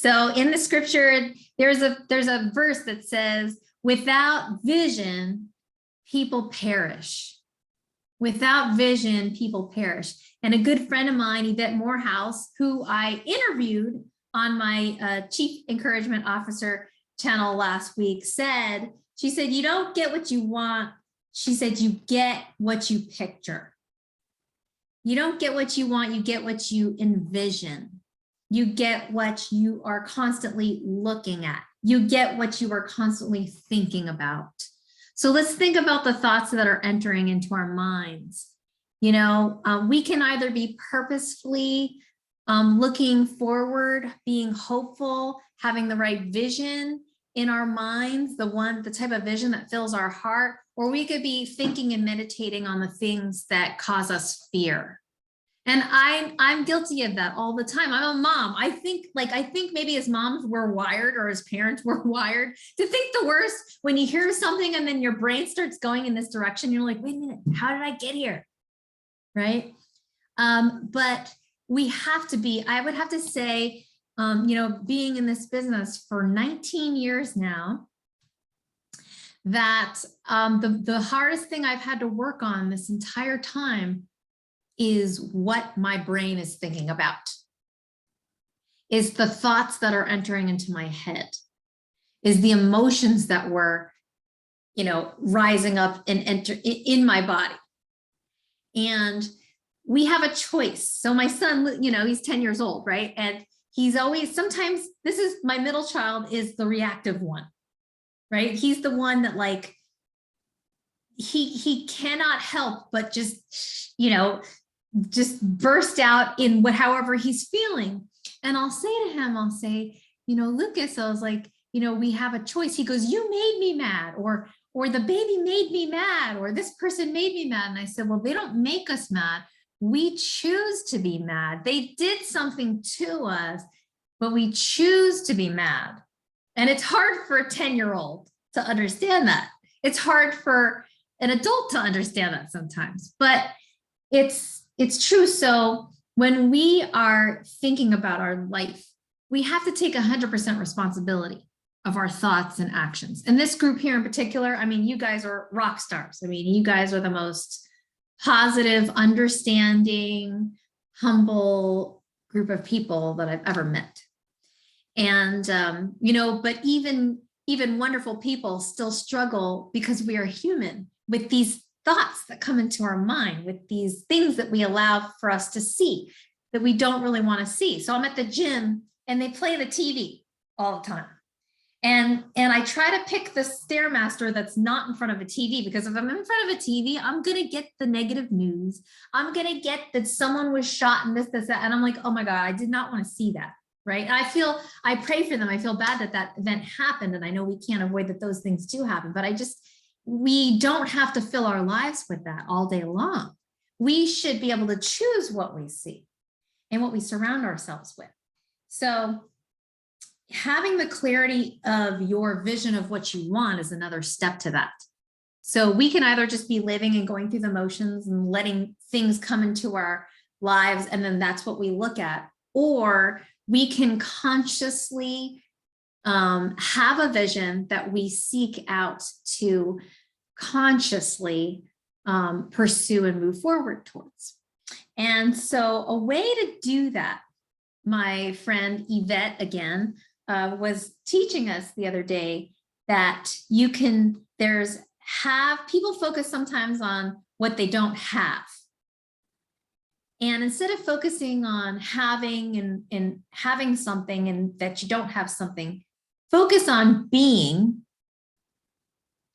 So in the scripture, there's a verse that says, without vision, people perish. Without vision, people perish. And a good friend of mine, Yvette Morehouse, who I interviewed on my Chief Encouragement Officer channel last week, she said, you don't get what you want. She said, you get what you picture. You don't get what you want, you get what you envision. You get what you are constantly looking at. You get what you are constantly thinking about. So let's think about the thoughts that are entering into our minds. You know, we can either be purposefully looking forward, being hopeful, having the right vision in our minds, the type of vision that fills our heart, or we could be thinking and meditating on the things that cause us fear. And I'm guilty of that all the time. I'm a mom. I think maybe as moms we're wired, or as parents we're wired to think the worst when you hear something and then your brain starts going in this direction. You're like, wait a minute, how did I get here? Right? But we have to be, I would have to say, you know, being in this business for 19 years now, that the hardest thing I've had to work on this entire time is what my brain is thinking about, is the thoughts that are entering into my head, is the emotions that were, you know, rising up and enter in my body. And we have a choice. So my son, you know, he's 10 years old, right? And he's always, sometimes this is my middle child is the reactive one, right? He's the one that like, he cannot help but just, you know, just burst out in however he's feeling. And I'll say to him, I'll say, you know, Lucas, I was like, you know, we have a choice. He goes, you made me mad, or the baby made me mad, or this person made me mad. And I said, well, they don't make us mad. We choose to be mad. They did something to us, but we choose to be mad. And it's hard for a 10-year-old to understand that. It's hard for an adult to understand that sometimes, but it's true. So when we are thinking about our life, we have to take 100% responsibility of our thoughts and actions. And this group here in particular, I mean, you guys are rock stars. I mean, you guys are the most positive, understanding, humble group of people that I've ever met. And, you know, but even wonderful people still struggle because we are human with these thoughts that come into our mind, with these things that we allow for us to see that we don't really want to see. So I'm at the gym and they play the TV all the time. And I try to pick the Stairmaster that's not in front of a TV, because if I'm in front of a TV, I'm going to get the negative news. I'm going to get that someone was shot and this, that. And I'm like, oh my God, I did not want to see that. Right. And I pray for them. I feel bad that event happened. And I know we can't avoid that those things do happen, but we don't have to fill our lives with that all day long. We should be able to choose what we see and what we surround ourselves with. So having the clarity of your vision of what you want is another step to that. So we can either just be living and going through the motions and letting things come into our lives, and then that's what we look at, or we can consciously have a vision that we seek out to consciously pursue and move forward towards. And so a way to do that, my friend Yvette again was teaching us the other day that you can, people focus sometimes on what they don't have. And instead of focusing on having and having something and that you don't have something, focus on being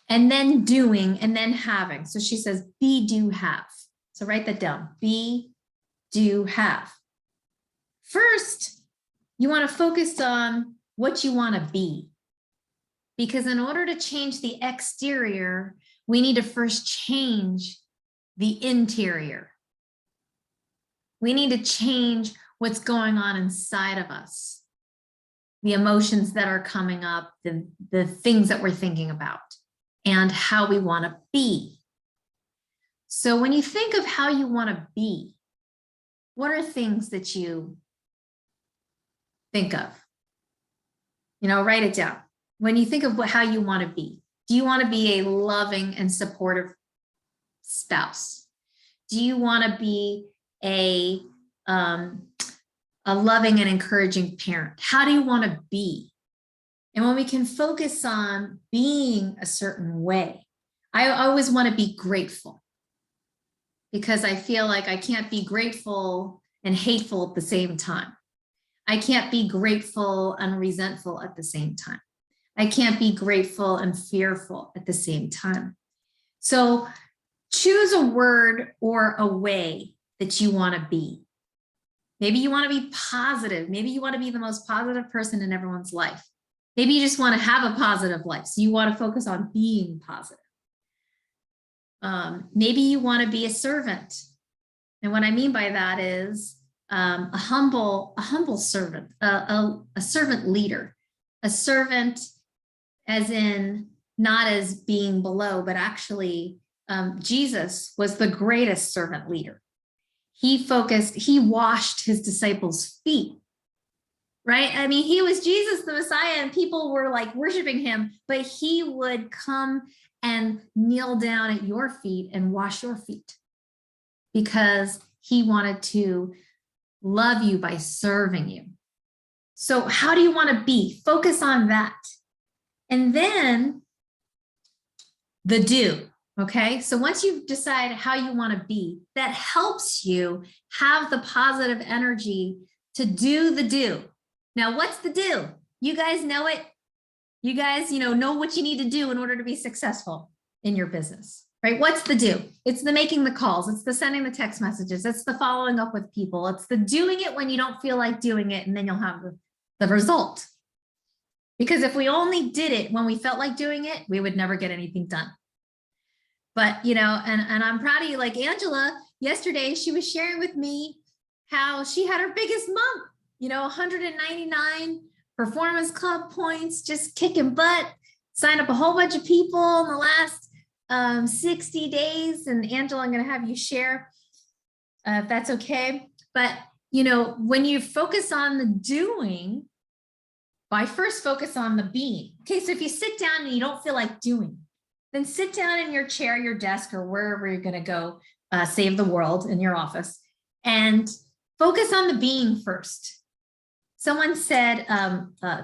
and then doing and then having. So she says, be, do, have. So write that down. Be, do, have. First, you want to focus on what you want to be. Because in order to change the exterior, we need to first change the interior. We need to change what's going on inside of us, the emotions that are coming up, the things that we're thinking about, and how we want to be. So when you think of how you want to be, what are things that you think of? Write it down. When you think of how you want to be, do you want to be a loving and supportive spouse? Do you want to be a loving and encouraging parent? How do you want to be? And when we can focus on being a certain way, I always want to be grateful, because I feel like I can't be grateful and hateful at the same time. I can't be grateful and resentful at the same time. I can't be grateful and fearful at the same time. So choose a word or a way that you want to be. Maybe you want to be positive. Maybe you want to be the most positive person in everyone's life. Maybe you just want to have a positive life, so you want to focus on being positive. Maybe you want to be a servant. And what I mean by that is a humble servant, a servant leader, a servant as in not as being below, but actually Jesus was the greatest servant leader. He washed his disciples' feet, right? I mean, he was Jesus, the Messiah, and people were like worshiping him, but he would come and kneel down at your feet and wash your feet, because he wanted to love you by serving you. So how do you want to be? Focus on that. And then the do, okay? So once you've decided how you want to be, that helps you have the positive energy to do the do. Now, what's the do? You guys know it. You guys, know what you need to do in order to be successful in your business, right? What's the do? It's the making the calls. It's the sending the text messages. It's the following up with people. It's the doing it when you don't feel like doing it, and then you'll have the result. Because if we only did it when we felt like doing it, we would never get anything done. But, and I'm proud of you. Like Angela, yesterday, she was sharing with me how she had her biggest month, 199 Performance Club points, just kicking butt, signed up a whole bunch of people in the last 60 days. And Angela, I'm going to have you share if that's okay. But, when you focus on the doing, I first focus on the being. Okay, so if you sit down and you don't feel like doing, then sit down in your chair, your desk, or wherever you're going to go save the world in your office, and focus on the being first. Someone said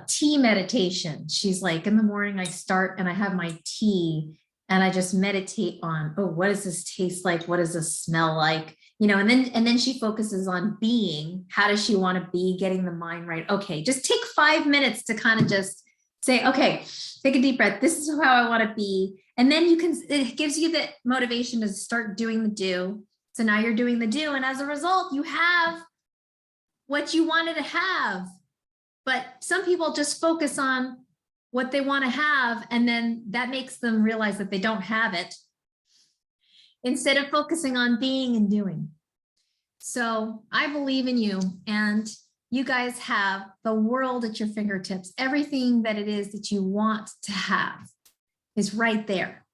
tea meditation. She's like, in the morning I start and I have my tea and I just meditate on, what does this taste like? What does this smell like? And then she focuses on being. How does she want to be? Getting the mind right. Okay, just take 5 minutes to kind of just say, okay, take a deep breath. This is how I want to be. And then it gives you the motivation to start doing the do. So now you're doing the do. And as a result, you have what you wanted to have. But some people just focus on what they want to have, and then that makes them realize that they don't have it, instead of focusing on being and doing. So I believe in you, and you guys have the world at your fingertips. Everything that it is that you want to have is right there.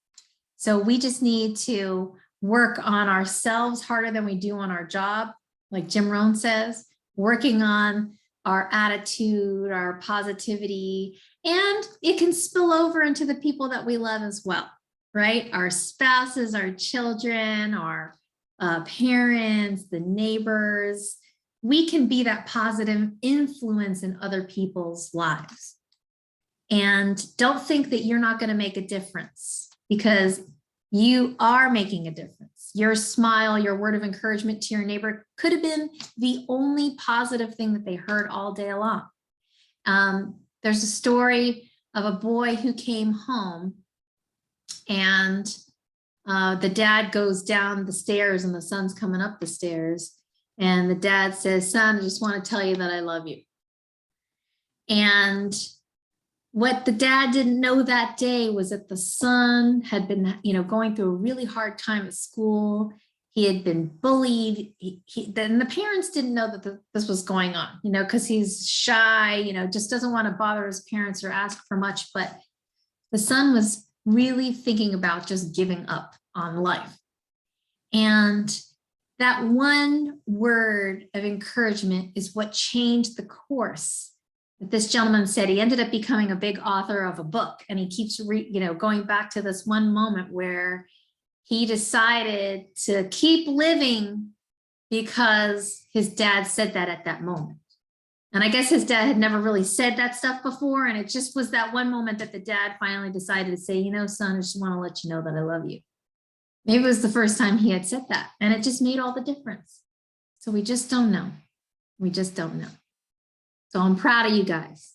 So we just need to work on ourselves harder than we do on our job. Like Jim Rohn says, working on our attitude, our positivity, and it can spill over into the people that we love as well, right? Our spouses, our children, our parents, the neighbors. We can be that positive influence in other people's lives. And don't think that you're not going to make a difference, because you are making a difference. Your smile, your word of encouragement to your neighbor could have been the only positive thing that they heard all day long. There's a story of a boy who came home, and the dad goes down the stairs and the son's coming up the stairs. And the dad says, son, I just want to tell you that I love you. And what the dad didn't know that day was that the son had been, going through a really hard time at school. He had been bullied. Then the parents didn't know that this was going on, because he's shy, just doesn't want to bother his parents or ask for much. But the son was really thinking about just giving up on life. And that one word of encouragement is what changed the course this gentleman said he ended up becoming a big author of a book, and he keeps going back to this one moment where he decided to keep living because his dad said that at that moment. And I guess his dad had never really said that stuff before. And it just was that one moment that the dad finally decided to say, son, I just want to let you know that I love you. Maybe it was the first time he had said that. And it just made all the difference. So we just don't know. We just don't know. So I'm proud of you guys.